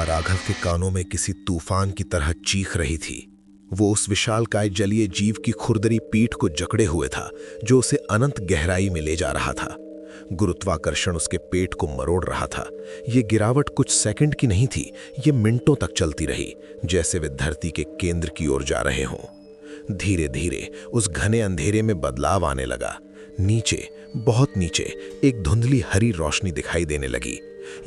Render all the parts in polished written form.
हवा राघव के कानों में किसी तूफान की तरह चीख रही थी। वो उस विशालकाय जलीय जीव की खुरदरी पीठ को जकड़े हुए था जो उसे अनंत गहराई में ले जा रहा था। गुरुत्वाकर्षण उसके पेट को मरोड़ रहा था। ये गिरावट कुछ सेकंड की नहीं थी, ये मिनटों तक चलती रही, जैसे वे धरती के केंद्र की ओर जा रहे हों। धीरे धीरे उस घने अंधेरे में बदलाव आने लगा। नीचे, बहुत नीचे, एक धुंधली हरी रोशनी दिखाई देने लगी।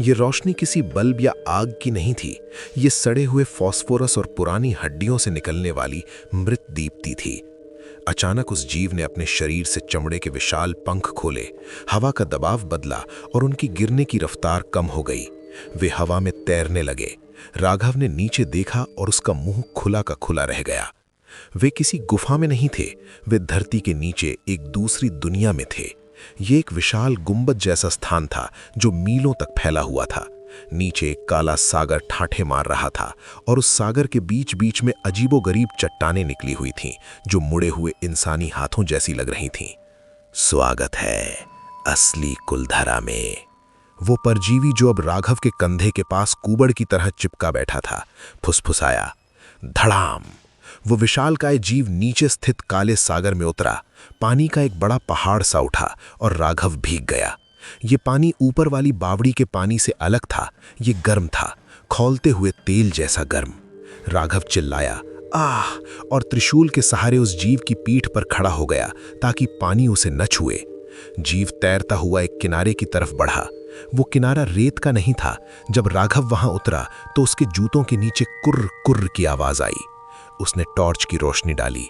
ये रोशनी किसी बल्ब या आग की नहीं थी, ये सड़े हुए फास्फोरस और पुरानी हड्डियों से निकलने वाली मृत दीप्ति थी। अचानक उस जीव ने अपने शरीर से चमड़े के विशाल पंख खोले, हवा का दबाव बदला और उनकी गिरने की रफ्तार कम हो गई। वे हवा में तैरने लगे। राघव ने नीचे देखा और उसका मुंह खुला का खुला रह गया। वे किसी गुफा में नहीं थे, वे धरती के नीचे एक दूसरी दुनिया में थे। ये एक विशाल गुंबद जैसा स्थान था जो मीलों तक फैला हुआ था। नीचे एक काला सागर ठाठे मार रहा था और उस सागर के बीच बीच में अजीबोगरीब चट्टानें निकली हुई थीं जो मुड़े हुए इंसानी हाथों जैसी लग रही थीं। स्वागत है असली कुलधरा में। वो परजीवी जो अब राघव के कंधे के पास कूबड़ की तरह चिपका बैठा था, फुसफुसाया। धड़ाम! वो विशालकाय जीव नीचे स्थित काले सागर में उतरा। पानी का एक बड़ा पहाड़ सा उठा और राघव भीग गया। ये पानी ऊपर वाली बावड़ी के पानी से अलग था। ये गर्म था, खौलते हुए तेल जैसा गर्म। राघव चिल्लाया, आह! और त्रिशूल के सहारे उस जीव की पीठ पर खड़ा हो गया ताकि पानी उसे न छुए। जीव तैरता हुआ एक किनारे की तरफ बढ़ा। वो किनारा रेत का नहीं था। जब राघव वहां उतरा तो उसके जूतों के नीचे कुर्र कुर्र की आवाज आई। उसने टॉर्च की रोशनी डाली।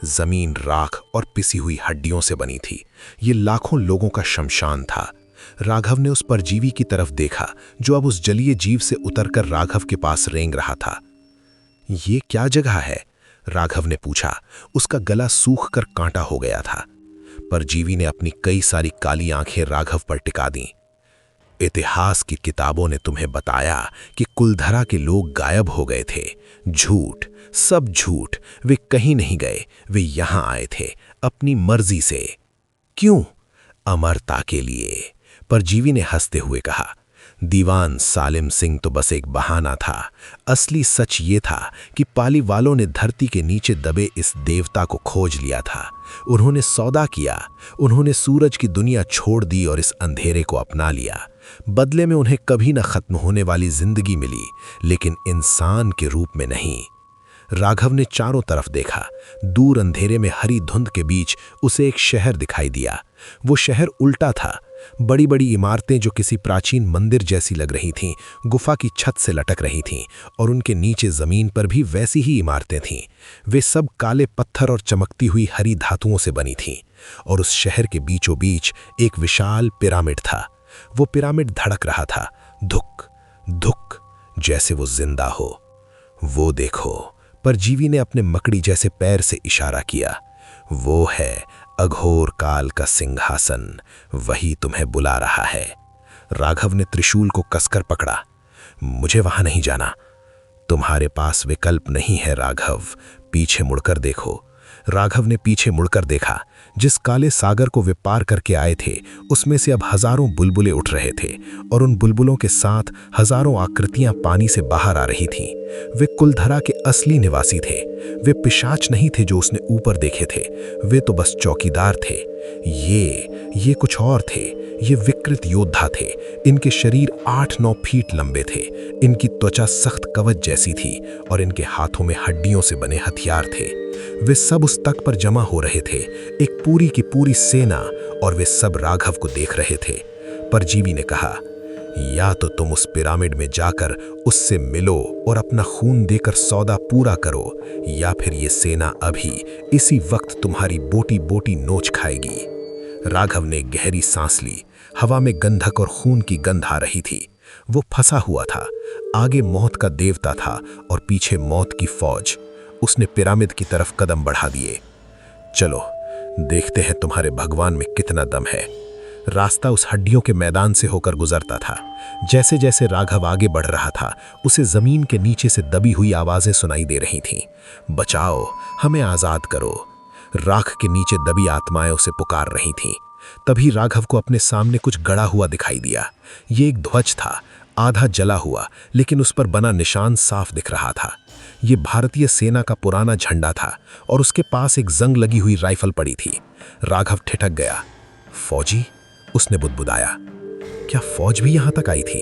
जमीन राख और पिसी हुई हड्डियों से बनी थी। ये लाखों लोगों का शमशान था। राघव ने उस परजीवी की तरफ देखा जो अब उस जलीय जीव से उतरकर राघव के पास रेंग रहा था। ये क्या जगह है? राघव ने पूछा। उसका गला सूख कर कांटा हो गया था। परजीवी ने अपनी कई सारी काली आंखें राघव पर टिका दी। इतिहास की किताबों ने तुम्हें बताया कि कुलधरा के लोग गायब हो गए थे। झूठ, सब झूठ। वे कहीं नहीं गए, वे यहां आए थे अपनी मर्जी से। क्यों? अमरता के लिए। परजीवी ने हंसते हुए कहा। दीवान सालिम सिंह तो बस एक बहाना था। असली सच ये था कि पाली वालों ने धरती के नीचे दबे इस देवता को खोज लिया था। उन्होंने सौदा किया। उन्होंने सूरज की दुनिया छोड़ दी और इस अंधेरे को अपना लिया। बदले में उन्हें कभी न खत्म होने वाली जिंदगी मिली, लेकिन इंसान के रूप में नहीं। राघव ने चारों तरफ देखा। दूर अंधेरे में हरी धुंध के बीच उसे एक शहर दिखाई दिया। वो शहर उल्टा था। बड़ी बड़ी इमारतें जो किसी प्राचीन मंदिर जैसी लग रही थीं, गुफा की छत से लटक रही थीं और उनके नीचे जमीन पर भी वैसी ही इमारतें थीं। वे सब काले पत्थर और चमकती हुई हरी धातुओं से बनी थीं और उस शहर के बीचों बीच एक विशाल पिरामिड था। वो पिरामिड धड़क रहा था, धुक धुक, जैसे वो जिंदा हो। वो देखो, परजीवी ने अपने मकड़ी जैसे पैर से इशारा किया। वो है अघोर काल का सिंहासन, वही तुम्हें बुला रहा है। राघव ने त्रिशूल को कसकर पकड़ा। मुझे वहां नहीं जाना। तुम्हारे पास विकल्प नहीं है राघव, पीछे मुड़कर देखो। राघव ने पीछे मुड़कर देखा। जिस काले सागर को वे पार करके आए थे उसमें से अब हजारों बुलबुलें उठ रहे थे और उन बुलबुलों के साथ हजारों आकृतियां पानी से बाहर आ रही थीं। वे कुलधरा के असली निवासी थे। वे पिशाच नहीं थे जो उसने ऊपर देखे थे, वे तो बस चौकीदार थे। ये कुछ और थे। ये विकृत योद्धा थे। इनके शरीर 8-9 फीट लंबे थे। इनकी त्वचा सख्त कवच जैसी थी और इनके हाथों में हड्डियों से बने हथियार थे। वे सब उस तट पर जमा हो रहे थे, एक पूरी की पूरी सेना, और वे सब राघव को देख रहे थे। परजीवी ने कहा, या तो तुम उस पिरामिड में जाकर उससे मिलो और अपना खून देकर सौदा पूरा करो, या फिर ये सेना अभी इसी वक्त तुम्हारी बोटी बोटी नोच खाएगी। राघव ने गहरी सांस ली। हवा में गंधक और खून की गंध आ रही थी। वो फंसा हुआ था। आगे मौत का देवता था और पीछे मौत की फौज। उसने पिरामिड की तरफ कदम बढ़ा दिए। चलो देखते हैं तुम्हारे भगवान में कितना दम है। रास्ता उस हड्डियों के मैदान से होकर गुजरता था। जैसे जैसे राघव आगे बढ़ रहा था उसे जमीन के नीचे से दबी हुई आवाजें सुनाई दे रही थीं। बचाओ, हमें आजाद करो। राख के नीचे दबी आत्माएं उसे पुकार रही थीं। तभी राघव को अपने सामने कुछ गड़ा हुआ दिखाई दिया। ये एक ध्वज था, आधा जला हुआ, लेकिन उस पर बना निशान साफ दिख रहा था। ये भारतीय सेना का पुराना झंडा था और उसके पास एक जंग लगी हुई राइफल पड़ी थी। राघव ठिठक गया। फौजी? उसने बुदबुदाया। क्या फौज भी यहां तक आई थी?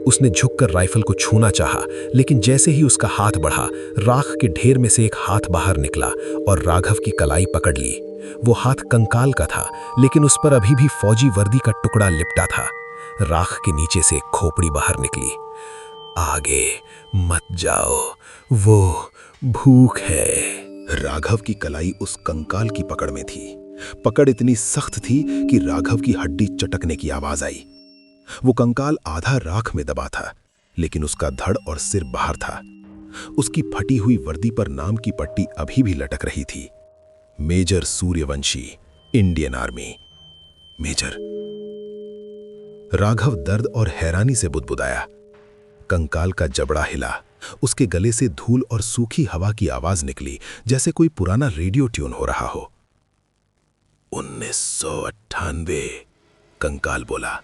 उसने झुककर राइफल को छूना चाहा, लेकिन जैसे ही उसका हाथ बढ़ा, राख के ढेर में से एक हाथ बाहर निकला और राघव की कलाई पकड़ ली। वो हाथ कंकाल का था, लेकिन उस पर अभी भी फौजी वर्दी का टुकड़ा लिपटा था। राख के नीचे से एक खोपड़ी बाहर निकली। आगे मत जाओ, वो भूख है। राघव की कलाई उस कंकाल की पकड़ में थी। पकड़ इतनी सख्त थी कि राघव की हड्डी चटकने की आवाज आई। वो कंकाल आधा राख में दबा था, लेकिन उसका धड़ और सिर बाहर था। उसकी फटी हुई वर्दी पर नाम की पट्टी अभी भी लटक रही थी। Major Suryavanshi, Indian army. Major. Raghav दर्द और हैरानी से बुदबुदाया। कंकाल का जबड़ा हिला। उसके गले से धूल और सूखी हवा की आवाज निकली, जैसे कोई पुराना रेडियो ट्यून हो रहा हो। 1998, कंकाल बोला।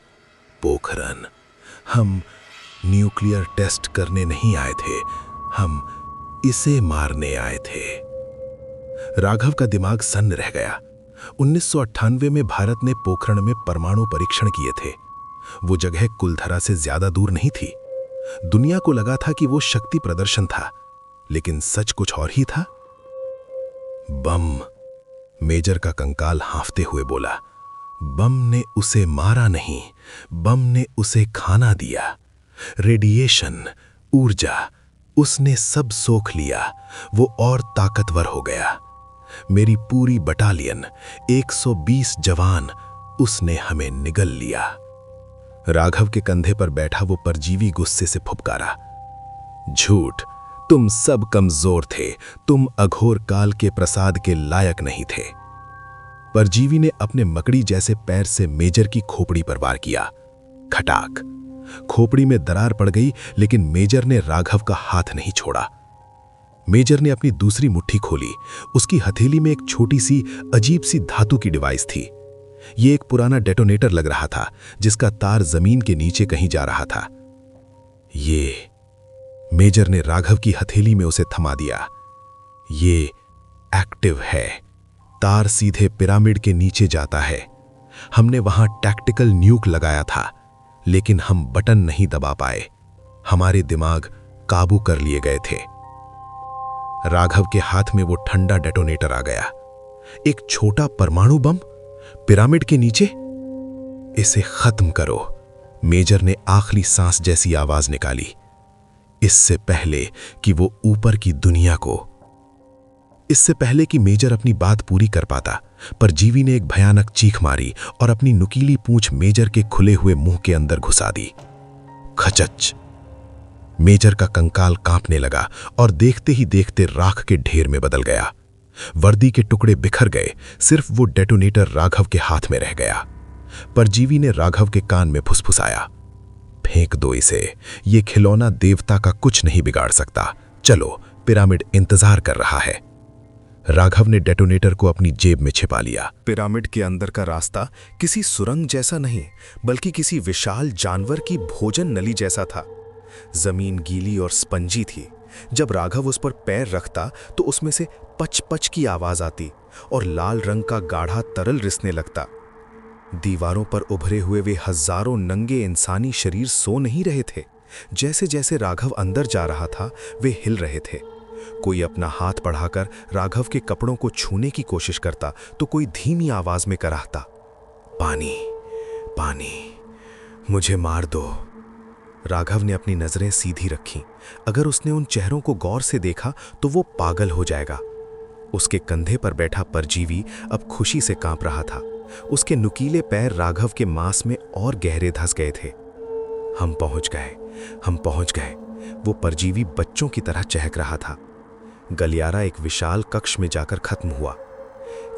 पोखरन, हम न्यूक्लियर टेस्ट करने नहीं आए थे, हम इसे मारने आए थे। राघव का दिमाग सन्न रह गया। 1998 में भारत ने पोखरण में परमाणु परीक्षण किए थे। वो जगह कुलधरा से ज्यादा दूर नहीं थी। दुनिया को लगा था कि वो शक्ति प्रदर्शन था, लेकिन सच कुछ और ही था। बम, मेजर का कंकाल हांफते हुए बोला। बम ने उसे मारा नहीं, बम ने उसे खाना दिया। रेडिएशन, ऊर्जा, उसने सब सोख लिया। वो और ताकतवर हो गया। मेरी पूरी बटालियन, 120 जवान, उसने हमें निगल लिया। राघव के कंधे पर बैठा वो परजीवी गुस्से से फुफकारा। झूठ, तुम सब कमजोर थे, तुम अघोर काल के प्रसाद के लायक नहीं थे। परजीवी ने अपने मकड़ी जैसे पैर से मेजर की खोपड़ी पर वार किया। खटाक, खोपड़ी में दरार पड़ गई, लेकिन मेजर ने राघव का हाथ नहीं छोड़ा। मेजर ने अपनी दूसरी मुट्ठी खोली। उसकी हथेली में एक छोटी सी अजीब सी धातु की डिवाइस थी। ये एक पुराना डेटोनेटर लग रहा था, जिसका तार जमीन के नीचे कहीं जा रहा था। ये, मेजर ने राघव की हथेली में उसे थमा दिया। ये एक्टिव है। तार सीधे पिरामिड के नीचे जाता है। हमने वहां टैक्टिकल न्यूक लगाया था, लेकिन हम बटन नहीं दबा पाए। हमारे दिमाग काबू कर लिए गए थे। राघव के हाथ में वो ठंडा डेटोनेटर आ गया। एक छोटा परमाणु बम पिरामिड के नीचे। इसे खत्म करो, मेजर ने आखिरी सांस जैसी आवाज निकाली। इससे पहले कि वो ऊपर की दुनिया को। इससे पहले कि मेजर अपनी बात पूरी कर पाता, परजीवी ने एक भयानक चीख मारी और अपनी नुकीली पूंछ मेजर के खुले हुए मुंह के अंदर घुसा दी। खचच। मेजर का कंकाल कांपने लगा और देखते ही देखते राख के ढेर में बदल गया। वर्दी के टुकड़े बिखर गए, सिर्फ वो डेटोनेटर राघव के हाथ में रह गया। परजीवी ने राघव के कान में फुसफुसाया। फेंक दो इसे, ये खिलौना देवता का कुछ नहीं बिगाड़ सकता। चलो, पिरामिड इंतजार कर रहा है। राघव ने डेटोनेटर को अपनी जेब में छिपा लिया। पिरामिड के अंदर का रास्ता किसी सुरंग जैसा नहीं, बल्कि किसी विशाल जानवर की भोजन नली जैसा था। जमीन गीली और स्पंजी थी। जब राघव उस पर पैर रखता तो उसमें से पच पच की आवाज आती और लाल रंग का गाढ़ा तरल रिसने लगता। दीवारों पर उभरे हुए वे हजारों नंगे इंसानी शरीर सो नहीं रहे थे। जैसे जैसे राघव अंदर जा रहा था, वे हिल रहे थे। कोई अपना हाथ बढ़ाकर राघव के कपड़ों को छूने की कोशिश करता, तो कोई धीमी आवाज में कराहता, पानी, पानी, मुझे मार दो। राघव ने अपनी नजरें सीधी रखीं। अगर उसने उन चेहरों को गौर से देखा तो वो पागल हो जाएगा। उसके कंधे पर बैठा परजीवी अब खुशी से कांप रहा था। उसके नुकीले पैर राघव के मांस में और गहरे धंस गए थे। हम पहुंच गए, हम पहुंच गए। वो परजीवी बच्चों की तरह चहक रहा था। गलियारा एक विशाल कक्ष में जाकर खत्म हुआ।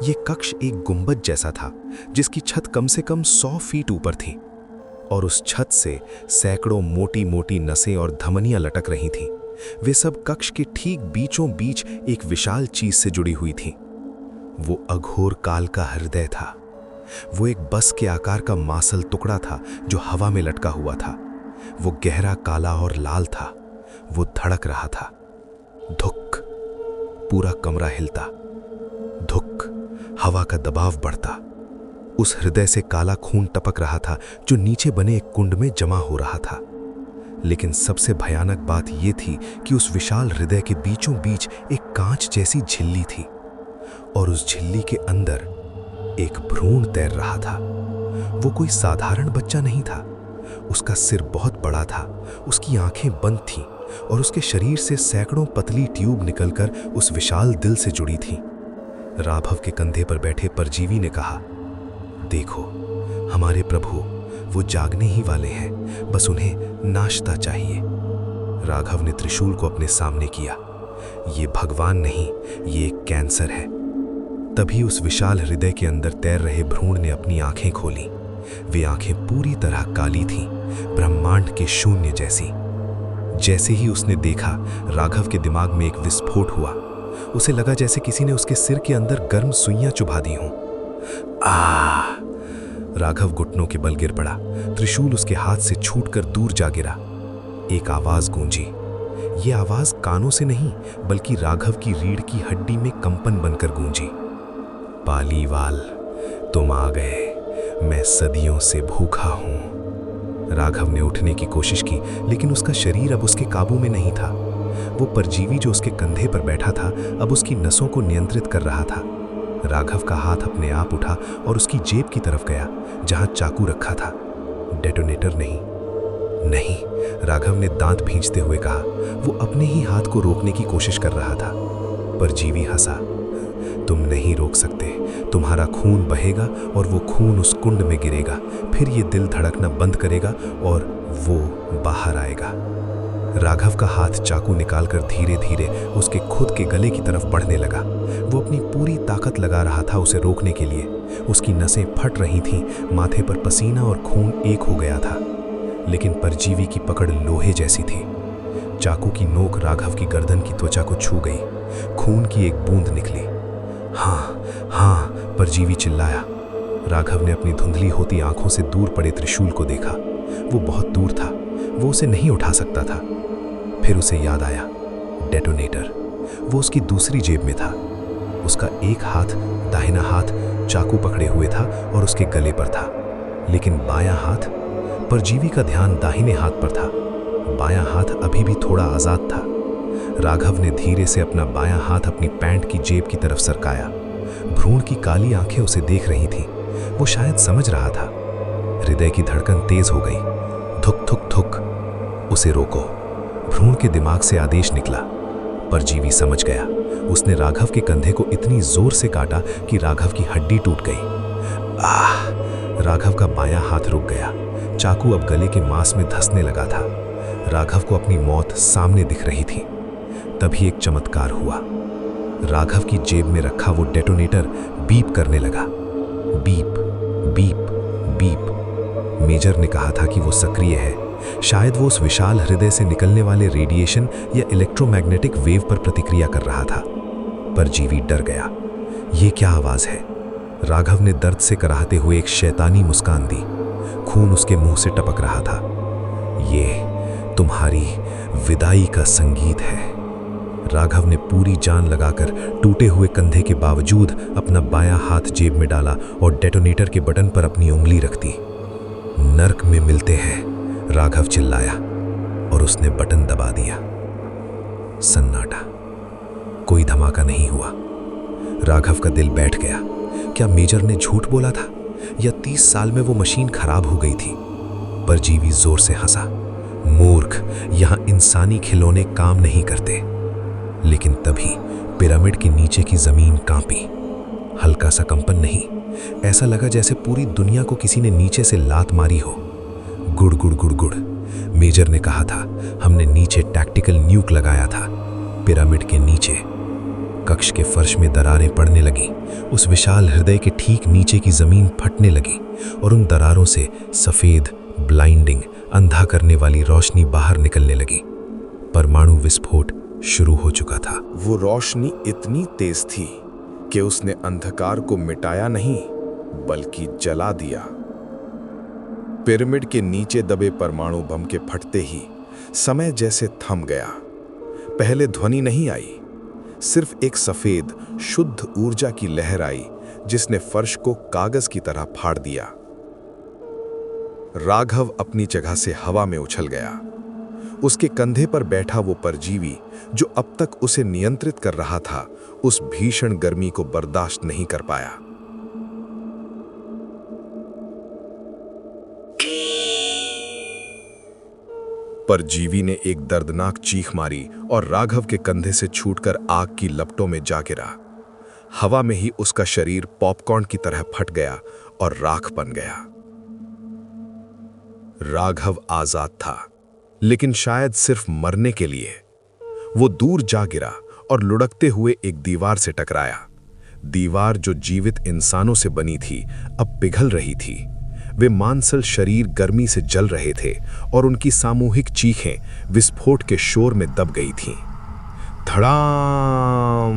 ये कक्ष एक गुंबद जैसा था, जिसकी छत कम से कम 100 फीट ऊपर थी, और उस छत से सैकड़ों मोटी मोटी नसें और धमनियां लटक रही थीं। वे सब कक्ष के ठीक बीचों बीच एक विशाल चीज से जुड़ी हुई थीं। वो अघोर काल का हृदय था। वो एक बस के आकार का मासल टुकड़ा था जो हवा में लटका हुआ था। वो गहरा काला और लाल था। वो धड़क रहा था। धुक, पूरा कमरा हिलता। धुक, हवा का दबाव बढ़ता। उस हृदय से काला खून टपक रहा था जो नीचे बने एक कुंड में जमा हो रहा था। लेकिन सबसे भयानक बात यह थी कि उस विशाल हृदय के बीचों बीच एक कांच जैसी झिल्ली थी और उस झिल्ली के अंदर एक भ्रूण तैर रहा था। वो कोई साधारण बच्चा नहीं था। उसका सिर बहुत बड़ा था, उसकी आंखें बंद थीं और उसके शरीर से सैकड़ों पतली ट्यूब निकलकर उस विशाल दिल से जुड़ी थीं। राघव के कंधे पर बैठे परजीवी ने कहा, देखो हमारे प्रभु, वो जागने ही वाले हैं, बस उन्हें नाश्ता चाहिए। राघव ने त्रिशूल को अपने सामने किया। ये भगवान नहीं, ये एक कैंसर है। तभी उस विशाल हृदय के अंदर तैर रहे भ्रूण ने अपनी आंखें खोली। वे आंखें पूरी तरह काली थीं, ब्रह्मांड के शून्य जैसी। जैसे ही उसने देखा, राघव के दिमाग में एक विस्फोट हुआ। उसे लगा जैसे किसी ने उसके सिर के अंदर गर्म सुइयां चुभा दी हों। राघव घुटनों के बल गिर पड़ा। त्रिशूल उसके हाथ से छूटकर दूर जा गिरा। एक आवाज गूंजी। ये आवाज कानों से नहीं बल्कि राघव की रीढ़ की हड्डी में कंपन बनकर गूंजी। पालीवाल, तुम आ गए। मैं सदियों से भूखा हूं। राघव ने उठने की कोशिश की, लेकिन उसका शरीर अब उसके काबू में नहीं था। वो परजीवी जो उसके कंधे पर बैठा था अब उसकी नसों को नियंत्रित कर रहा था। राघव का हाथ अपने आप उठा और उसकी जेब की तरफ गया जहां चाकू रखा था। डेटोनेटर नहीं। नहीं, राघव ने दांत भींचते हुए कहा। वो अपने ही हाथ को रोकने की कोशिश कर रहा था। परजीवी हंसा। तुम नहीं रोक सकते। तुम्हारा खून बहेगा और वो खून उस कुंड में गिरेगा। फिर ये दिल धड़कना बंद करेगा और वो बाहर आएगा। राघव का हाथ चाकू निकालकर धीरे धीरे उसके खुद के गले की तरफ बढ़ने लगा। वो अपनी पूरी ताकत लगा रहा था उसे रोकने के लिए। उसकी नसें फट रही थीं, माथे पर पसीना और खून एक हो गया था। लेकिन परजीवी की पकड़ लोहे जैसी थी। चाकू की नोक राघव की गर्दन की त्वचा को छू गई। खून की एक बूंद निकली। हाँ हाँ, परजीवी चिल्लाया। राघव ने अपनी धुंधली होती आंखों से दूर पड़े त्रिशूल को देखा। वो बहुत दूर था, वो उसे नहीं उठा सकता था। फिर उसे याद आया, डेटोनेटर। वो उसकी दूसरी जेब में था। उसका एक हाथ, दाहिना हाथ चाकू पकड़े हुए था और उसके गले पर था, लेकिन बायां हाथ, परजीवी का ध्यान दाहिने हाथ पर था। बायां हाथ अभी भी थोड़ा आजाद था। राघव ने धीरे से अपना बायां हाथ अपनी पैंट की जेब की तरफ सरकाया। भ्रूण की काली आंखें उसे देख रही थीं। वो शायद समझ रहा था। हृदय की धड़कन तेज हो गई। धुक धुक धुक। उसे रोको। भ्रूण के दिमाग से आदेश निकला। परजीवी समझ गया। उसने राघव के कंधे को इतनी जोर से काटा कि राघव की हड्डी टूट गई। आह! राघव का बायां हाथ रुक गया। चाकू अब गले के मांस में धंसने लगा था। राघव को अपनी मौत सामने दिख रही थी। तभी एक चमत्कार हुआ। राघव की जेब में रखा वो डेटोनेटर बीप करने लगा। Beep beep beep. मेजर ने कहा था कि वो सक्रिय है। शायद वो उस विशाल हृदय से निकलने वाले रेडिएशन या इलेक्ट्रोमैग्नेटिक वेव पर प्रतिक्रिया कर रहा था। परजीवी डर गया। ये क्या आवाज है? राघव ने दर्द से कराहते हुए एक शैतानी मुस्कान दी। खून उसके मुंह से टपक रहा था। ये तुम्हारी विदाई का संगीत है। राघव ने पूरी जान लगाकर टूटे हुए कंधे के बावजूद अपना बायां हाथ जेब में डाला और डेटोनेटर के बटन पर अपनी उंगली रख दी। नर्क में मिलते हैं, राघव चिल्लाया और उसने बटन दबा दिया। सन्नाटा। कोई धमाका नहीं हुआ। राघव का दिल बैठ गया। क्या मेजर ने झूठ बोला था या 30 साल में वो मशीन खराब हो गई थी? परजीवी जोर से हंसा। मूर्ख, यहां इंसानी खिलौने काम नहीं करते। लेकिन तभी पिरामिड के नीचे की जमीन कांपी। हल्का सा कंपन नहीं, ऐसा लगा जैसे पूरी दुनिया को किसी ने नीचे से लात मारी हो। गुड़ गुड़ गुड़ गुड़। मेजर ने कहा था, हमने नीचे टैक्टिकल न्यूक लगाया था। पिरामिड के नीचे। कक्ष के फर्श में दरारें पड़ने लगी। उस विशाल हृदय के ठीक नीचे की जमीन फटने लगी और उन दरारों से सफेद, ब्लाइंडिंग, अंधा करने वाली रोशनी बाहर निकलने लगी। परमाणु विस्फोट शुरू हो चुका था। वो रोशनी इतनी तेज थी कि उसने अंधकार को मिटाया नहीं बल्कि जला दिया। पिरामिड के नीचे दबे परमाणु बम के फटते ही समय जैसे थम गया। पहले ध्वनि नहीं आई, सिर्फ एक सफेद शुद्ध ऊर्जा की लहर आई जिसने फर्श को कागज की तरह फाड़ दिया। राघव अपनी जगह से हवा में उछल गया। उसके कंधे पर बैठा वो परजीवी जो अब तक उसे नियंत्रित कर रहा था, उस भीषण गर्मी को बर्दाश्त नहीं कर पाया। परजीवी ने एक दर्दनाक चीख मारी और राघव के कंधे से छूटकर आग की लपटों में जा गिरा। हवा में ही उसका शरीर पॉपकॉर्न की तरह फट गया और राख बन गया। राघव आजाद था, लेकिन शायद सिर्फ मरने के लिए। वो दूर जा गिरा और लुढ़कते हुए एक दीवार से टकराया। दीवार जो जीवित इंसानों से बनी थी, अब पिघल रही थी। वे मांसल शरीर गर्मी से जल रहे थे और उनकी सामूहिक चीखें विस्फोट के शोर में दब गई थीं। धड़ाम!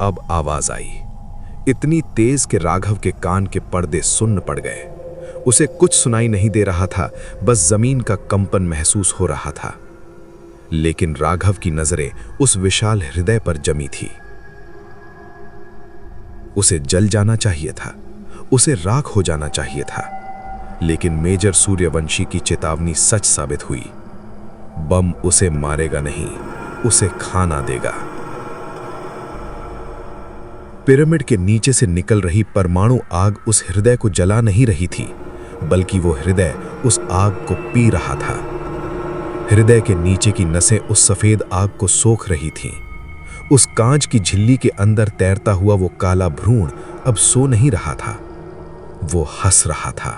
अब आवाज आई, इतनी तेज कि राघव के कान के पर्दे सुन्न पड़ गए। उसे कुछ सुनाई नहीं दे रहा था, बस जमीन का कंपन महसूस हो रहा था। लेकिन राघव की नजरें उस विशाल हृदय पर जमी थी। उसे जल जाना चाहिए था, उसे राख हो जाना चाहिए था। लेकिन मेजर सूर्यवंशी की चेतावनी सच साबित हुई। बम उसे मारेगा नहीं, उसे खाना देगा। पिरामिड के नीचे से निकल रही परमाणु आग उस हृदय को जला नहीं रही थी, बल्कि वो हृदय उस आग को पी रहा था। हृदय के नीचे की नसें उस सफेद आग को सोख रही थीं। उस कांच की झिल्ली के अंदर तैरता हुआ वो काला भ्रूण अब सो नहीं रहा था, वो हंस रहा था।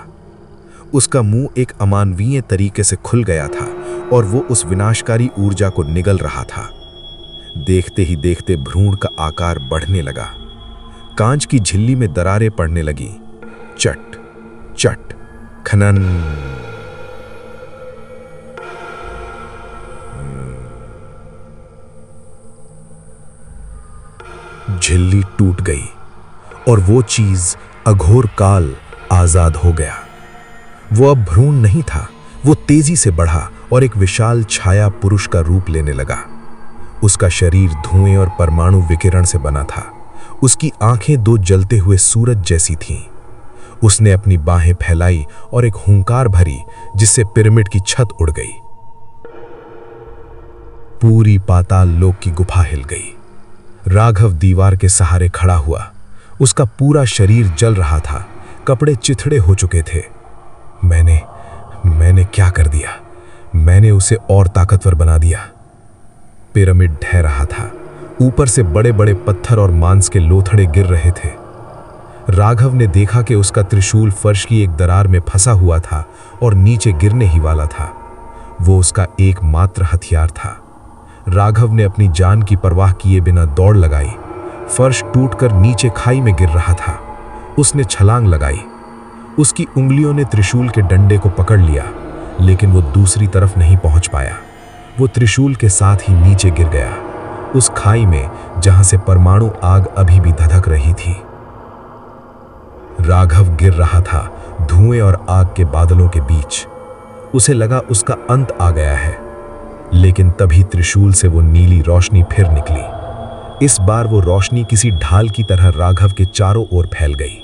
उसका मुंह एक अमानवीय तरीके से खुल गया था और वो उस विनाशकारी ऊर्जा को निगल रहा था। देखते ही देखते भ्रूण का आकार बढ़ने लगा। कांच की झिल्ली में दरारें पड़ने लगी। चट चट खनन। झिल्ली टूट गई और वो चीज अघोर काल आजाद हो गया। वो अब भ्रूण नहीं था, वो तेजी से बढ़ा और एक विशाल छाया पुरुष का रूप लेने लगा। उसका शरीर धुएं और परमाणु विकिरण से बना था। उसकी आंखें दो जलते हुए सूरज जैसी थीं। उसने अपनी बाहें फैलाई और एक हुंकार भरी जिससे पिरामिड की छत उड़ गई। पूरी पाताल लोक की गुफा हिल गई। राघव दीवार के सहारे खड़ा हुआ। उसका पूरा शरीर जल रहा था, कपड़े चिथड़े हो चुके थे। मैंने क्या कर दिया? मैंने उसे और ताकतवर बना दिया। पिरामिड ढह रहा था। ऊपर से बड़े बड़े पत्थर और मांस के लोथड़े गिर रहे थे। राघव ने देखा कि उसका त्रिशूल फर्श की एक दरार में फंसा हुआ था और नीचे गिरने ही वाला था। वो उसका एकमात्र हथियार था। राघव ने अपनी जान की परवाह किए बिना दौड़ लगाई। फर्श टूटकर नीचे खाई में गिर रहा था। उसने छलांग लगाई। उसकी उंगलियों ने त्रिशूल के डंडे को पकड़ लिया, लेकिन वो दूसरी तरफ नहीं पहुंच पाया। वो त्रिशूल के साथ ही नीचे गिर गया, उस खाई में जहां से परमाणु आग अभी भी धधक रही थी। राघव गिर रहा था धुएं और आग के बादलों के बीच। उसे लगा उसका अंत आ गया है, लेकिन तभी त्रिशूल से वो नीली रोशनी फिर निकली। इस बार वो रोशनी किसी ढाल की तरह राघव के चारों ओर फैल गई।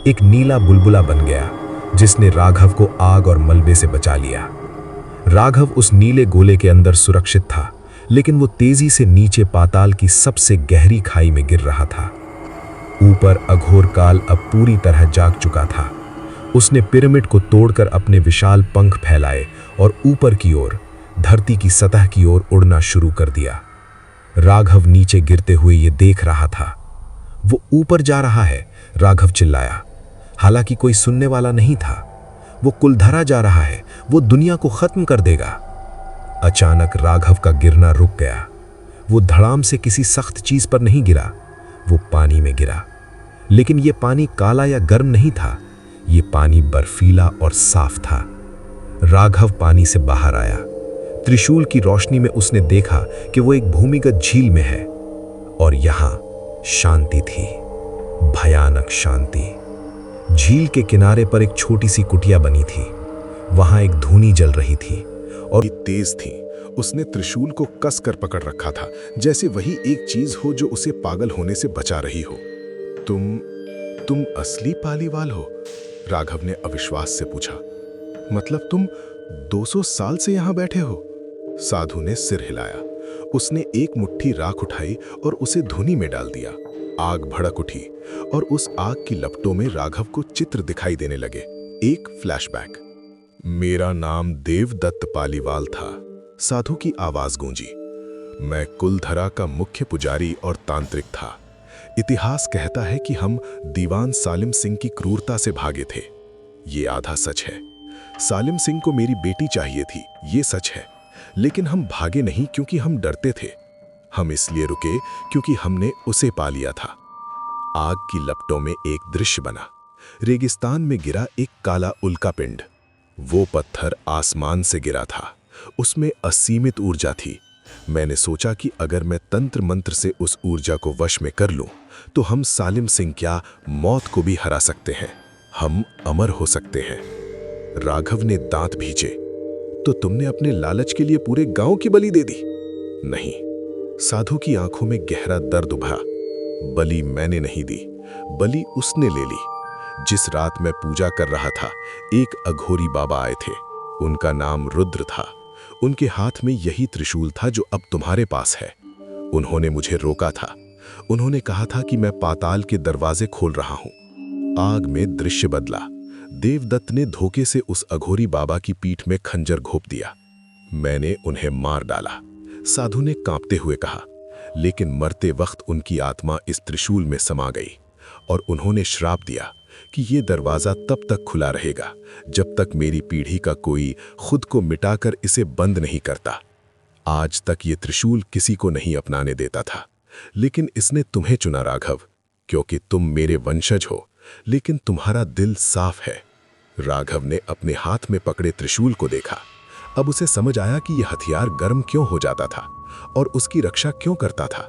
एक नीला बुलबुला बन गया जिसने राघव को आग और मलबे से बचा लिया। राघव उस नीले गोले के अंदर सुरक्षित था, लेकिन वो तेजी से नीचे पाताल की सबसे गहरी खाई में गिर रहा था। ऊपर अघोर काल अब पूरी तरह जाग चुका था। उसने पिरामिड को तोड़कर अपने विशाल पंख फैलाए और ऊपर की ओर, धरती की सतह की ओर उड़ना शुरू कर दिया। राघव नीचे गिरते हुए ये देख रहा था। वो ऊपर जा रहा है, राघव चिल्लाया। हालांकि कोई सुनने वाला नहीं था। वो कुलधरा जा रहा है, वो दुनिया को खत्म कर देगा। अचानक राघव का गिरना रुक गया। वो धड़ाम से किसी सख्त चीज पर नहीं गिरा, वो पानी में गिरा। लेकिन ये पानी काला या गर्म नहीं था, ये पानी बर्फीला और साफ था। राघव पानी से बाहर आया। त्रिशूल की रोशनी में उसने देखा कि वो एक भूमिगत झील में है और यहां शांति थी, भयानक शांति। झील के किनारे पर एक छोटी सी कुटिया बनी थी। वहां एक धूनी जल रही थी और ये तेज थी। उसने त्रिशूल को कस कर पकड़ रखा था, जैसे वही एक चीज हो जो उसे पागल होने से बचा रही हो। तुम असली पालीवाल हो? राघव ने अविश्वास से पूछा। मतलब तुम 200 साल से यहां बैठे हो? साधु ने सिर हिलाया। उसने एक मुट्ठी राख उठाई और उसे धुनी में डाल दिया। आग भड़क उठी और उस आग की लपटों में राघव को चित्र दिखाई देने लगे। एक फ्लैशबैक। मेरा नाम देवदत्त पालीवाल था, साधु की आवाज गूंजी। मैं कुलधरा का मुख्य पुजारी और तांत्रिक था। इतिहास कहता है कि हम दीवान सालिम सिंह की क्रूरता से भागे थे। ये आधा सच है। सालिम सिंह को मेरी बेटी चाहिए थी, ये सच है। लेकिन हम भागे नहीं क्योंकि हम डरते थे। हम इसलिए रुके क्योंकि हमने उसे पा लिया था। आग की लपटों में एक दृश्य बना। रेगिस्तान में गिरा एक काला उल्का पिंड। वो पत्थर आसमान से गिरा था। उसमें असीमित ऊर्जा थी। मैंने सोचा कि अगर मैं तंत्र मंत्र से उस ऊर्जा को वश में कर लूं, तो हम सालिम सिंह क्या मौत को भी हरा सकते हैं। हम अमर हो सकते हैं। राघव ने दांत भींचे। तो तुमने अपने लालच के लिए पूरे गांव की बलि दे दी? नहीं। साधु की आंखों में गहरा दर्द उभरा। बलि मैंने नहीं दी, बलि उसने ले ली। जिस रात मैं पूजा कर रहा था, एक अघोरी बाबा आए थे। उनका नाम रुद्र था। उनके हाथ में यही त्रिशूल था जो अब तुम्हारे पास है। उन्होंने मुझे रोका था। उन्होंने कहा था कि मैं पाताल के दरवाजे खोल रहा हूं। आग में दृश्य बदला। देवदत्त ने धोखे से उस अघोरी बाबा की पीठ में खंजर घोंप दिया। मैंने उन्हें मार डाला, साधु ने कांपते हुए कहा। लेकिन मरते वक्त उनकी आत्मा इस त्रिशूल में समा गई और उन्होंने श्राप दिया कि ये दरवाजा तब तक खुला रहेगा जब तक मेरी पीढ़ी का कोई खुद को मिटाकर इसे बंद नहीं करता। आज तक ये त्रिशूल किसी को नहीं अपनाने देता था, लेकिन इसने तुम्हें चुना राघव, क्योंकि तुम मेरे वंशज हो, लेकिन तुम्हारा दिल साफ है। राघव ने अपने हाथ में पकड़े त्रिशूल को देखा। अब उसे समझ आया कि यह हथियार गर्म क्यों हो जाता था और उसकी रक्षा क्यों करता था।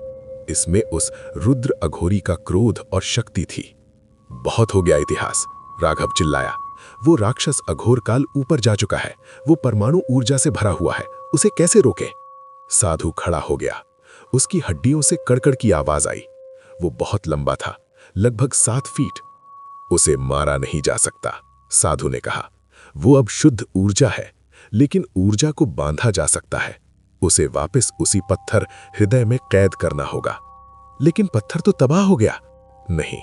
इसमें उस रुद्र अघोरी का क्रोध और शक्ति थी। बहुत हो गया इतिहास, राघव चिल्लाया। वो राक्षस अघोर काल ऊपर जा चुका है। वो परमाणु ऊर्जा से भरा हुआ है। उसे कैसे रोके? साधु खड़ा हो गया। उसकी हड्डियों से कड़कड़ की आवाज आई। वो बहुत लंबा था, लगभग 7 फीट। उसे मारा नहीं जा सकता, साधु ने कहा। वो अब शुद्ध ऊर्जा है, लेकिन ऊर्जा को बांधा जा सकता है। उसे वापस उसी पत्थर हृदय में कैद करना होगा। लेकिन पत्थर तो तबाह हो गया। नहीं,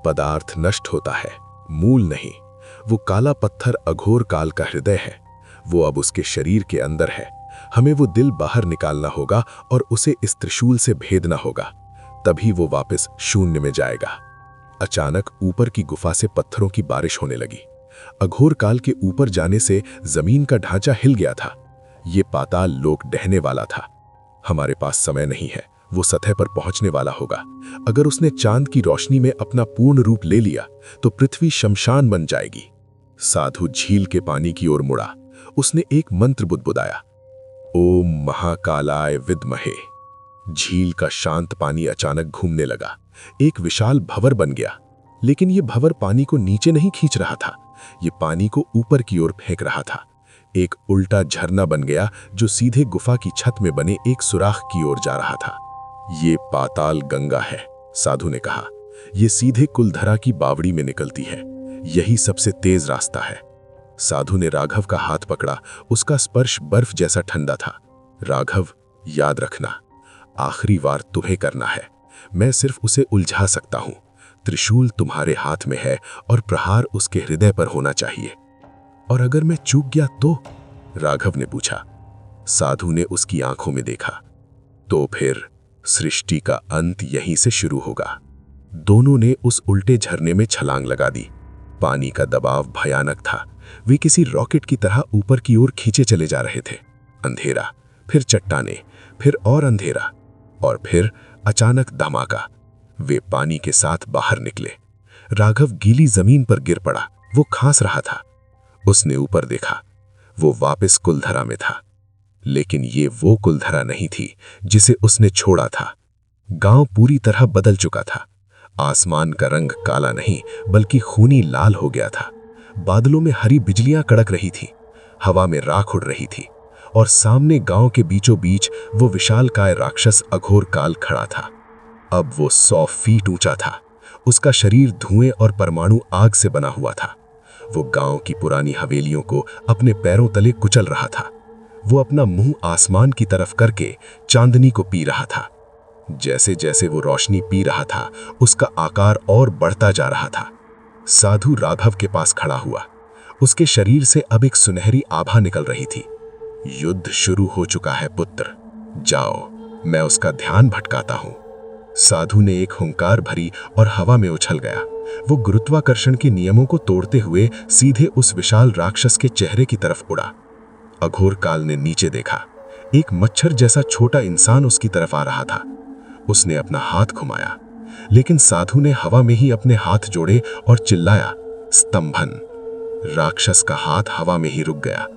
पदार्थ नष्ट होता है, मूल नहीं। वो काला पत्थर अघोर काल का हृदय है। वो अब उसके शरीर के अंदर है। हमें वो दिल बाहर निकालना होगा और उसे इस त्रिशूल से भेदना होगा। तभी वो वापस शून्य में जाएगा। अचानक ऊपर की गुफा से पत्थरों की बारिश होने लगी। अघोर काल के ऊपर जाने से जमीन का ढांचा हिल गया था। ये पाताल लोक ढहने वाला था। हमारे पास समय नहीं है। वो सतह पर पहुंचने वाला होगा। अगर उसने चांद की रोशनी में अपना पूर्ण रूप ले लिया तो पृथ्वी शमशान बन जाएगी। साधु झील के पानी की ओर मुड़ा। उसने एक मंत्र बुदबुदाया, ओम महाकालाय विद्महे। झील का शांत पानी अचानक घूमने लगा। एक विशाल भंवर बन गया। लेकिन यह भंवर पानी को नीचे नहीं खींच रहा था, ये पानी को ऊपर की ओर फेंक रहा था। एक उल्टा झरना बन गया जो सीधे गुफा की छत में बने एक सुराख की ओर जा रहा था। ये पाताल गंगा है, साधु ने कहा। ये सीधे कुलधरा की बावड़ी में निकलती है। यही सबसे तेज रास्ता है। साधु ने राघव का हाथ पकड़ा। उसका स्पर्श बर्फ जैसा ठंडा था। राघव, याद रखना, आखिरी वार तुम्हें करना है। मैं सिर्फ उसे उलझा सकता हूं। त्रिशूल तुम्हारे हाथ में है और प्रहार उसके हृदय पर होना चाहिए। और अगर मैं चूक गया तो? राघव ने पूछा। साधु ने उसकी आंखों में देखा। तो फिर सृष्टि का अंत यहीं से शुरू होगा। दोनों ने उस उल्टे झरने में छलांग लगा दी। पानी का दबाव भयानक था। वे किसी रॉकेट की तरह ऊपर की ओर खींचे चले जा रहे थे। अंधेरा, फिर चट्टाने, फिर और अंधेरा, और फिर अचानक धमाका। वे पानी के साथ बाहर निकले। राघव गीली जमीन पर गिर पड़ा। वो खांस रहा था। उसने ऊपर देखा। वो वापस कुलधरा में था। लेकिन ये वो कुलधरा नहीं थी जिसे उसने छोड़ा था। गांव पूरी तरह बदल चुका था। आसमान का रंग काला नहीं बल्कि खूनी लाल हो गया था। बादलों में हरी बिजलियां कड़क रही थी, हवा में राख उड़ रही थी और सामने गांव के बीचों बीच वो विशालकाय राक्षस अघोर काल खड़ा था। अब वो 100 फीट ऊंचा था। उसका शरीर धुएं और परमाणु आग से बना हुआ था। वो गांव की पुरानी हवेलियों को अपने पैरों तले कुचल रहा था। वो अपना मुंह आसमान की तरफ करके चांदनी को पी रहा था। जैसे जैसे वो रोशनी पी रहा था, उसका आकार और बढ़ता जा रहा था। साधु राघव के पास खड़ा हुआ। उसके शरीर से अब एक सुनहरी आभा निकल रही थी। युद्ध शुरू हो चुका है पुत्र, जाओ, मैं उसका ध्यान भटकाता हूं। साधु ने एक हुंकार भरी और हवा में उछल गया। वो गुरुत्वाकर्षण के नियमों को तोड़ते हुए सीधे उस विशाल राक्षस के चेहरे की तरफ उड़ा। अघोर काल ने नीचे देखा। एक मच्छर जैसा छोटा इंसान उसकी तरफ आ रहा था। उसने अपना हाथ घुमाया, लेकिन साधु ने हवा में ही अपने हाथ जोड़े और चिल्लाया, स्तंभन। राक्षस का हाथ हवा में ही रुक गया।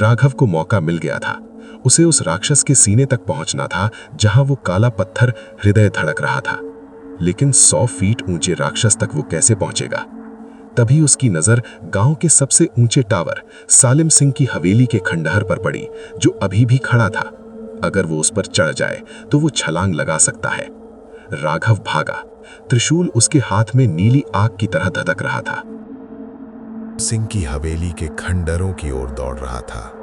राघव को मौका मिल गया था। उसे उस राक्षस के सीने तक पहुंचना था, जहां वो काला पत्थर हृदय धड़क रहा था। लेकिन 100 फीट ऊंचे राक्षस तक वो कैसे पहुंचेगा? तभी उसकी नजर गांव के सबसे ऊंचे टावर सालिम सिंह की हवेली के खंडहर पर पड़ी, जो अभी भी खड़ा था। अगर वो उस पर चढ़ जाए तो वो छलांग लगा सकता है। राघव भागा। त्रिशूल उसके हाथ में नीली आग की तरह धधक रहा था। सिंह की हवेली के खंडहरों की ओर दौड़ रहा था।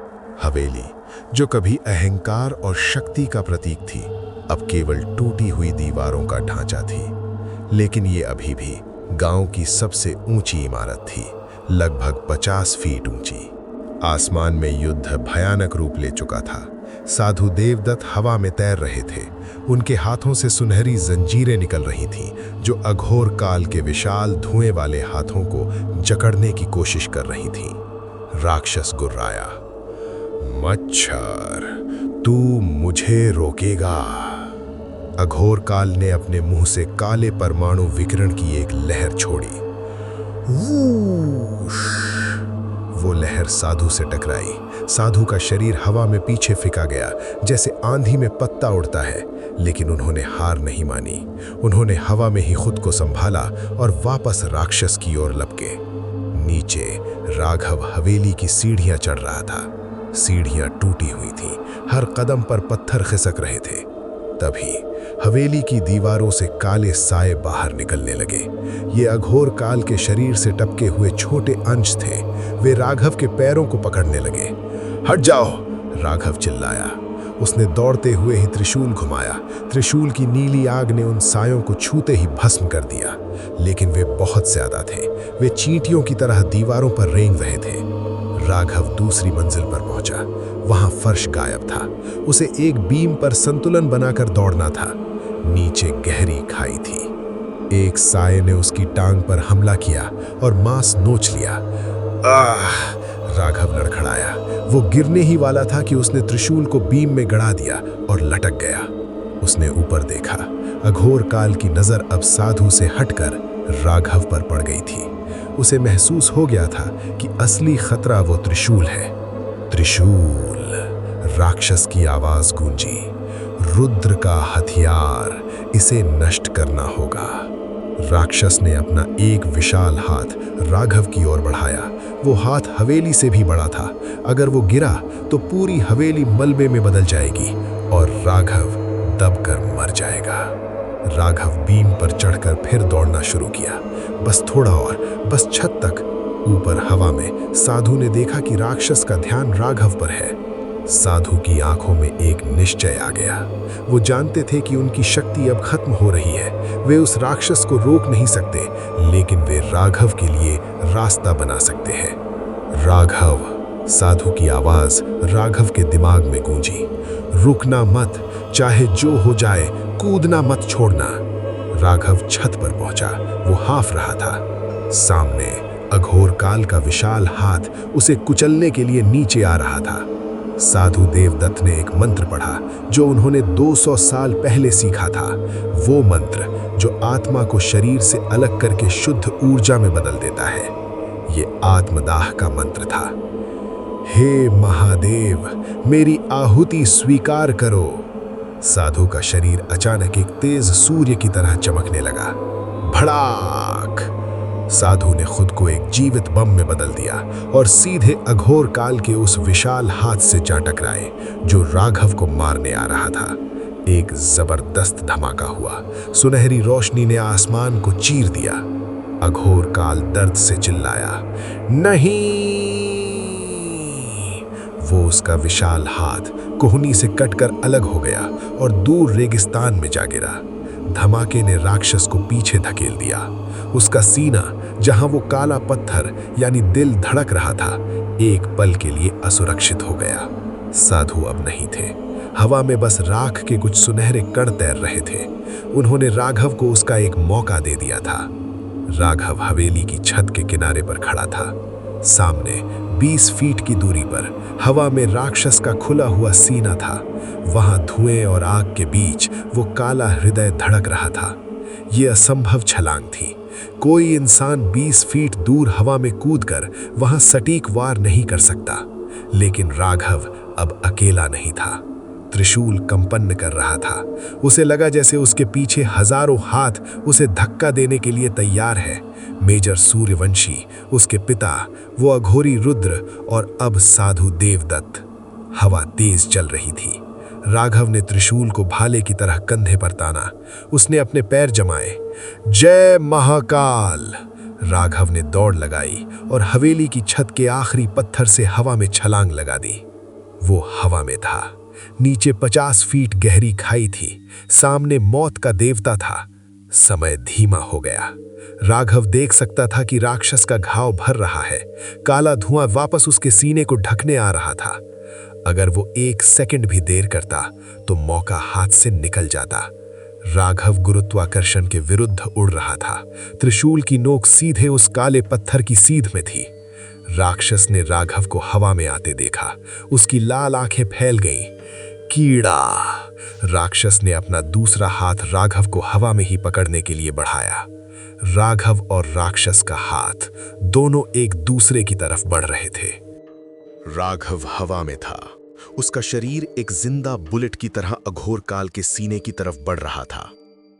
हवेली जो कभी अहंकार और शक्ति का प्रतीक थी, अब केवल टूटी हुई दीवारों का ढांचा थी। लेकिन ये अभी भी गांव की सबसे ऊंची इमारत थी, लगभग 50 फीट ऊंची। आसमान में युद्ध भयानक रूप ले चुका था। साधु देवदत्त हवा में तैर रहे थे। उनके हाथों से सुनहरी जंजीरें निकल रही थीं, जो अघोर काल के विशाल धुएं वाले हाथों को जकड़ने की कोशिश कर रही थीं। राक्षस गुर्राया, मच्छर, तू मुझे रोकेगा। अघोर काल ने अपने मुंह से काले परमाणु विकिरण की एक लहर छोड़ी। वूश! वो लहर साधु से टकराई। साधु का शरीर हवा में पीछे फिका गया, जैसे आंधी में पत्ता उड़ता है। लेकिन उन्होंने हार नहीं मानी। उन्होंने हवा में ही खुद को संभाला और वापस राक्षस की ओर लपके। नीचे राघव हवेली की सीढ़ियां चढ़ रहा था। सीढ़ियां टूटी हुई थीं, हर कदम पर पत्थर खिसक रहे थे। तभी हवेली की दीवारों से काले साए बाहर निकलने लगे। ये अघोर काल के शरीर से टपके हुए छोटे अंश थे। वे राघव के पैरों को पकड़ने लगे। हट जाओ, राघव चिल्लाया। उसने दौड़ते हुए ही त्रिशूल घुमाया। त्रिशूल की नीली आग ने उन सायों को छूते ही भस्म कर दिया। लेकिन वे बहुत ज्यादा थे। वे चींटियों की तरह दीवारों पर रेंग रहे थे। राघव दूसरी मंजिल पर पहुंचा। वहां फर्श गायब था। उसे एक बीम पर संतुलन बनाकर दौड़ना था। नीचे गहरी खाई थी। एक साये ने उसकी टांग पर हमला किया और मांस नोच लिया। आह! राघव लड़खड़ाया। वो गिरने ही वाला था कि उसने त्रिशूल को बीम में गड़ा दिया और लटक गया। उसने ऊपर देखा। अघोर काल की नजर अब साधु से हटकर राघव पर पड़ गई थी। उसे महसूस हो गया था कि असली खतरा वो त्रिशूल है। त्रिशूल! राक्षस की आवाज गूंजी। रुद्र का हथियार, इसे नष्ट करना होगा। राक्षस ने अपना एक विशाल हाथ राघव की ओर बढ़ाया। वो हाथ हवेली से भी बड़ा था। अगर वो गिरा तो पूरी हवेली मलबे में बदल जाएगी और राघव दबकर मर जाएगा। राघव बीम पर चढ़कर फिर दौड़ना शुरू किया। बस थोड़ा और, बस छत तक। ऊपर हवा में साधु ने देखा कि राक्षस का ध्यान राघव पर है। साधु की आंखों में एक निश्चय आ गया। वो जानते थे कि उनकी शक्ति अब खत्म हो रही है। वे उस राक्षस को रोक नहीं सकते, लेकिन वे राघव के लिए रास्ता बना सकते हैं। राघव! साधु की आवाज राघव के दिमाग में गूंजी। रुकना मत, चाहे जो हो जाए, कूदना मत छोड़ना। राघव छत पर पहुंचा। वो हाफ रहा था। सामने अघोर काल का विशाल हाथ उसे कुचलने के लिए नीचे आ रहा था। साधु देवदत्त ने एक मंत्र पढ़ा जो उन्होंने 200 साल पहले सीखा था। वो मंत्र जो आत्मा को शरीर से अलग करके शुद्ध ऊर्जा में बदल देता है। ये आत्मदाह का मंत्र था। हे महादेव, मेरी आहुति स्वीकार करो। साधु का शरीर अचानक एक तेज सूर्य की तरह चमकने लगा। भड़ाक। साधु ने खुद को एक जीवित बम में बदल दिया और सीधे अघोर काल के उस विशाल हाथ से जा टकराए जो राघव को मारने आ रहा था। एक जबरदस्त धमाका हुआ। सुनहरी रोशनी ने आसमान को चीर दिया। अघोर काल दर्द से चिल्लाया, नहीं। वो उसका विशाल हाथ कोहनी से कटकर अलग हो गया और दूर रेगिस्तान में जा गिरा। धमाके ने राक्षस को पीछे धकेल दिया। उसका सीना, जहां वो काला पत्थर यानी दिल धड़क रहा था, एक पल के लिए असुरक्षित हो गया। साधु अब नहीं थे। हवा में बस राख के कुछ सुनहरे कण तैर रहे थे। उन्होंने राघव को उसका एक मौका दे दिया था। राघव हवेली की छत के किनारे पर खड़ा था। सामने 20 फीट की दूरी पर हवा में राक्षस का खुला हुआ सीना था। वहां धुएं और आग के बीच वो काला हृदय धड़क रहा था। ये असंभव छलांग थी। कोई इंसान 20 फीट दूर हवा में कूदकर वहां सटीक वार नहीं कर सकता। लेकिन राघव अब अकेला नहीं था। त्रिशूल कंपन कर रहा था। उसे लगा जैसे उसके पीछे हजारों हाथ उसे धक्का देने के लिए तैयार है। मेजर सूर्यवंशी, उसके पिता, वो अघोरी रुद्र और अब साधु देवदत्त। हवा तेज चल रही थी। राघव ने त्रिशूल को भाले की तरह कंधे पर ताना। उसने अपने पैर जमाए। जय महाकाल! राघव ने दौड़ लगाई और हवेली की छत के आखिरी पत्थर से हवा में छलांग लगा दी। वो हवा में था। नीचे 50 फीट गहरी खाई थी। सामने मौत का देवता था। समय धीमा हो गया। राघव देख सकता था कि राक्षस का घाव भर रहा है। काला धुआं वापस उसके सीने को ढकने आ रहा था। अगर वो 1 सेकंड भी देर करता तो मौका हाथ से निकल जाता। राघव गुरुत्वाकर्षण के विरुद्ध उड़ रहा था। त्रिशूल की नोक सीधे उस काले पत्थर की सीध में थी। राक्षस ने राघव को हवा में आते देखा। उसकी लाल आंखें फैल गईं। कीड़ा! राक्षस ने अपना दूसरा हाथ राघव को हवा में ही पकड़ने के लिए बढ़ाया। राघव और राक्षस का हाथ दोनों एक दूसरे की तरफ बढ़ रहे थे। राघव हवा में था। उसका शरीर एक जिंदा बुलेट की तरह अघोर काल के सीने की तरफ बढ़ रहा था।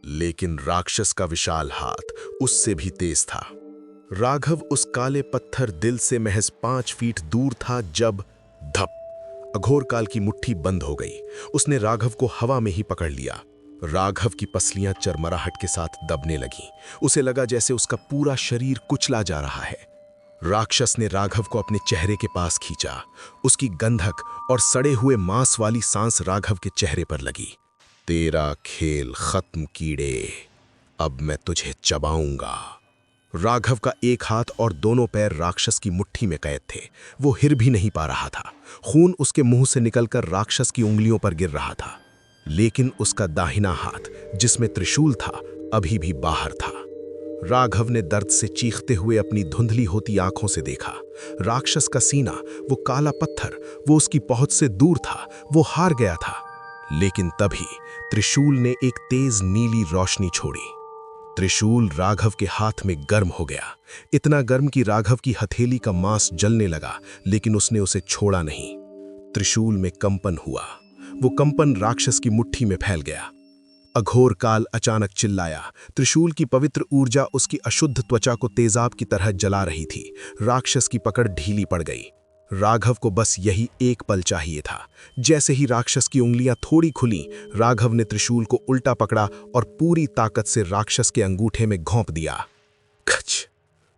लेकिन राक्षस का विशाल हाथ उससे भी तेज था। राघव उस काले पत्थर दिल से महज 5 फीट दूर था जब धप! अघोर काल की मुट्ठी बंद हो गई। उसने राघव को हवा में ही पकड़ लिया। राघव की पसलियां चरमराहट के साथ दबने लगीं। उसे लगा जैसे उसका पूरा शरीर कुचला जा रहा है। राक्षस ने राघव को अपने चेहरे के पास खींचा। उसकी गंधक और सड़े हुए मांस वाली सांस राघव के चेहरे पर लगी। तेरा खेल खत्म कीड़े, अब मैं तुझे चबाऊंगा। राघव का एक हाथ और दोनों पैर राक्षस की मुट्ठी में कैद थे। वो हिर भी नहीं पा रहा था। खून उसके मुंह से निकलकर राक्षस की उंगलियों पर गिर रहा था। लेकिन उसका दाहिना हाथ, जिसमें त्रिशूल था, अभी भी बाहर था। राघव ने दर्द से चीखते हुए अपनी धुंधली होती आंखों से देखा। राक्षस का सीना, वो काला पत्थर, वो उसकी पहुंच से दूर था। वो हार गया था। लेकिन तभी त्रिशूल ने एक तेज नीली रोशनी छोड़ी। त्रिशूल राघव के हाथ में गर्म हो गया। इतना गर्म कि राघव की हथेली का मांस जलने लगा, लेकिन उसने उसे छोड़ा नहीं। त्रिशूल में कंपन हुआ। वो कंपन राक्षस की मुट्ठी में फैल गया। अघोर काल अचानक चिल्लाया। त्रिशूल की पवित्र ऊर्जा उसकी अशुद्ध त्वचा को तेजाब की तरह जला रही थी। राक्षस की पकड़ ढीली पड़ गई। राघव को बस यही एक पल चाहिए था। जैसे ही राक्षस की उंगलियां थोड़ी खुली, राघव ने त्रिशूल को उल्टा पकड़ा और पूरी ताकत से राक्षस के अंगूठे में घोंप दिया। खच!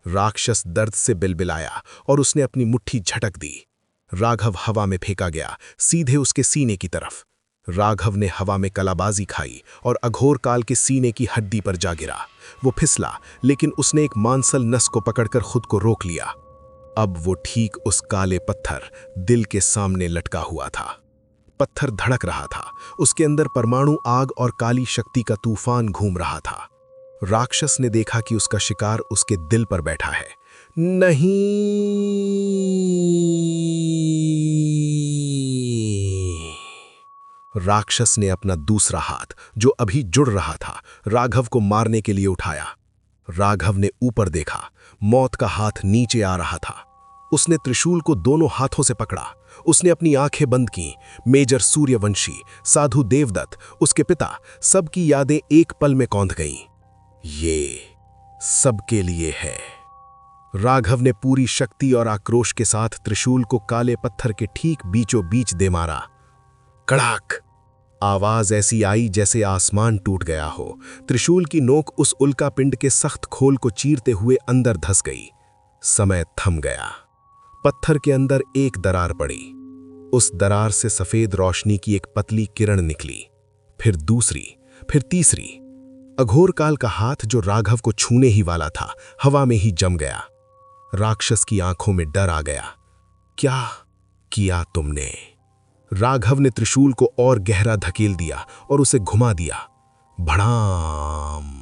राक्षस दर्द से बिलबिलाया और उसने अपनी मुट्ठी झटक दी। राघव हवा में फेंका गया, सीधे उसके सीने की तरफ। राघव ने हवा में कलाबाजी खाई और अघोर काल के सीने की हड्डी पर जा गिरा। वो फिसला, लेकिन उसने एक मांसल नस को पकड़कर खुद को रोक लिया। अब वो ठीक उस काले पत्थर दिल के सामने लटका हुआ था। पत्थर धड़क रहा था। उसके अंदर परमाणु आग और काली शक्ति का तूफान घूम रहा था। राक्षस ने देखा कि उसका शिकार उसके दिल पर बैठा है। नहीं! राक्षस ने अपना दूसरा हाथ, जो अभी जुड़ रहा था, राघव को मारने के लिए उठाया। राघव ने ऊपर देखा। मौत का हाथ नीचे आ रहा था। उसने त्रिशूल को दोनों हाथों से पकड़ा। उसने अपनी आंखें बंद की। मेजर सूर्यवंशी, साधु देवदत्त, उसके पिता, सबकी यादें एक पल में कौंध गईं। सबके लिए है। राघव ने पूरी शक्ति और आक्रोश के साथ त्रिशूल को काले पत्थर के ठीक बीचों बीच दे मारा। कड़ाक! आवाज ऐसी आई जैसे आसमान टूट गया हो। त्रिशूल की नोक उस उल्का पिंड के सख्त खोल को चीरते हुए अंदर धंस गई। समय थम गया। पत्थर के अंदर एक दरार पड़ी। उस दरार से सफेद रोशनी की एक पतली किरण निकली, फिर दूसरी, फिर तीसरी। अघोर काल का हाथ जो राघव को छूने ही वाला था, हवा में ही जम गया। राक्षस की आंखों में डर आ गया। क्या किया तुमने? राघव ने त्रिशूल को और गहरा धकेल दिया और उसे घुमा दिया। भड़ाम!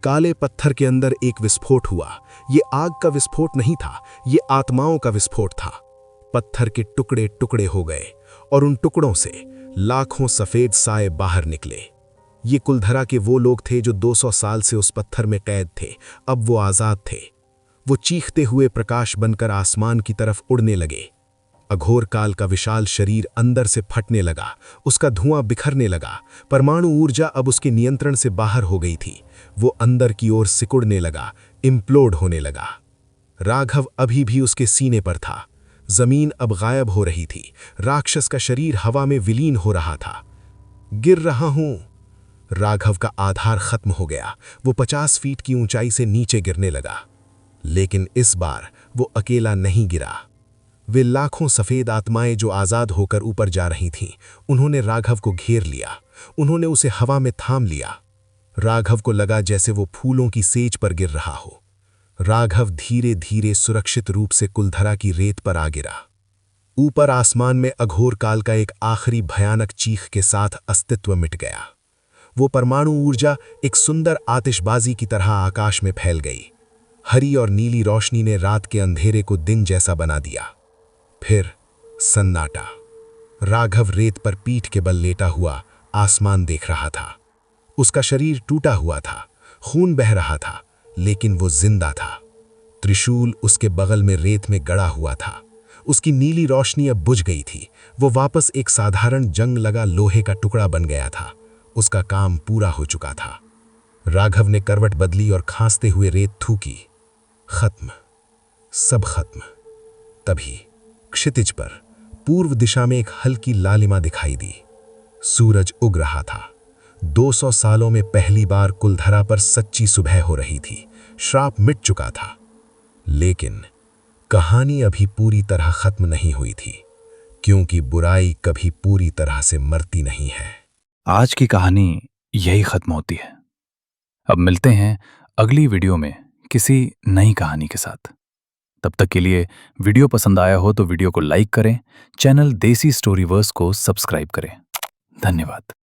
काले पत्थर के अंदर एक विस्फोट हुआ। ये आग का विस्फोट नहीं था, ये आत्माओं का विस्फोट था। पत्थर के टुकड़े टुकड़े हो गए और उन टुकड़ों से लाखों सफेद साए बाहर निकले। ये कुलधरा के वो लोग थे जो 200 साल से उस पत्थर में कैद थे। अब वो आजाद थे। वो चीखते हुए प्रकाश बनकर आसमान की तरफ उड़ने लगे। अघोर काल का विशाल शरीर अंदर से फटने लगा, उसका धुआं बिखरने लगा। परमाणु ऊर्जा अब उसके नियंत्रण से बाहर हो गई थी। वो अंदर की ओर सिकुड़ने लगा, इम्प्लोड होने लगा। राघव अभी भी उसके सीने पर था। जमीन अब गायब हो रही थी। राक्षस का शरीर हवा में विलीन हो रहा था। गिर रहा हूं। राघव का आधार खत्म हो गया। वो 50 फीट की ऊंचाई से नीचे गिरने लगा। लेकिन इस बार वो अकेला नहीं गिरा। वे लाखों सफेद आत्माएं जो आजाद होकर ऊपर जा रही थीं, उन्होंने राघव को घेर लिया। उन्होंने उसे हवा में थाम लिया। राघव को लगा जैसे वो फूलों की सेज पर गिर रहा हो। राघव धीरे धीरे सुरक्षित रूप से कुलधरा की रेत पर आ गिरा। ऊपर आसमान में अघोर काल का एक आखिरी भयानक चीख के साथ अस्तित्व मिट गया। वो परमाणु ऊर्जा एक सुंदर आतिशबाजी की तरह आकाश में फैल गई। हरी और नीली रोशनी ने रात के अंधेरे को दिन जैसा बना दिया। फिर सन्नाटा। राघव रेत पर पीठ के बल लेटा हुआ आसमान देख रहा था। उसका शरीर टूटा हुआ था, खून बह रहा था, लेकिन वो जिंदा था। त्रिशूल उसके बगल में रेत में गड़ा हुआ था। उसकी नीली रोशनी अब बुझ गई थी। वो वापस एक साधारण जंग लगा लोहे का टुकड़ा बन गया था। उसका काम पूरा हो चुका था। राघव ने करवट बदली और खांसते हुए रेत थूकी। खत्म, सब खत्म। तभी क्षितिज पर पूर्व दिशा में एक हल्की लालिमा दिखाई दी। सूरज उग रहा था। 200 सालों में पहली बार कुलधरा पर सच्ची सुबह हो रही थी। श्राप मिट चुका था। लेकिन कहानी अभी पूरी तरह खत्म नहीं हुई थी, क्योंकि बुराई कभी पूरी तरह से मरती नहीं है। आज की कहानी यही खत्म होती है। अब मिलते हैं अगली वीडियो में किसी नई कहानी के साथ। तब तक के लिए वीडियो पसंद आया हो तो वीडियो को लाइक करें, चैनल देसी स्टोरीवर्स को सब्सक्राइब करें। धन्यवाद।